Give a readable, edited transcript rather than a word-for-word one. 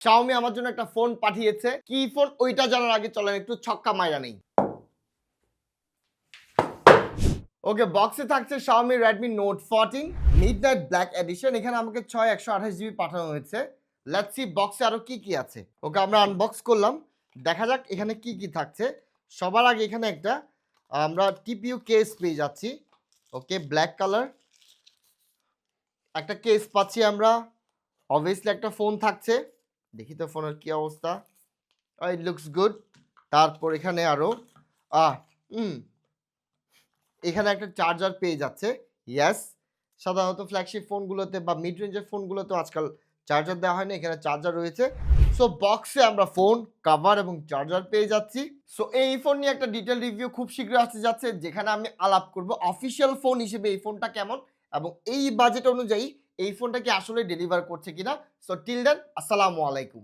Xiaomi আমার জন্য একটা ফোন পাঠিয়েছে। কি ফোন ওইটা জানার আগে চলেন একটু ছক্কা মাইরা নেই। ওকে, বক্সে থাকছে Xiaomi Redmi Note 14 Midnight Black Edition। এখানে আমাকে 128 জিবি পাঠানো হয়েছে। লেটস সি বক্সে আরো কি কি আছে। ওকে, আমরা আনবক্স করলাম। দেখা যাক এখানে কি কি থাকছে। সবার আগে এখানে একটা আমরা TPU কেস পেয়ে যাচ্ছি। ওকে, ব্ল্যাক কালার একটা কেস পাচ্ছি আমরা। অবভিয়াসলি একটা ফোন থাকছে। দেখি তো ফোনের কি অবস্থা। It looks good. তারপর এখানে আরো আহ হুম এখানে একটা চার্জার পেয়ে যাচ্ছে। ইয়েস, সাধারণত ফ্ল্যাগশিপ ফোনগুলোতে বা মিড রেঞ্জের ফোনগুলোতে আজকাল চার্জার দেওয়া হয় না, এখানে চার্জার রয়েছে। সো বক্সে আমরা ফোন, কভার এবং চার্জার পেয়ে যাচ্ছি। সো এই ফোন নিয়ে একটা ডিটেল রিভিউ খুব শীঘ্রই আসতে যাচ্ছে, যেখানে আমি আলাপ করব অফিসিয়াল ফোন হিসেবে এই ফোনটা কেমন এবং এই বাজেট অনুযায়ী এই ফোনটা কি আসলে ডেলিভার করছে কিনা। সো টিল দেন, আসসালামু আলাইকুম।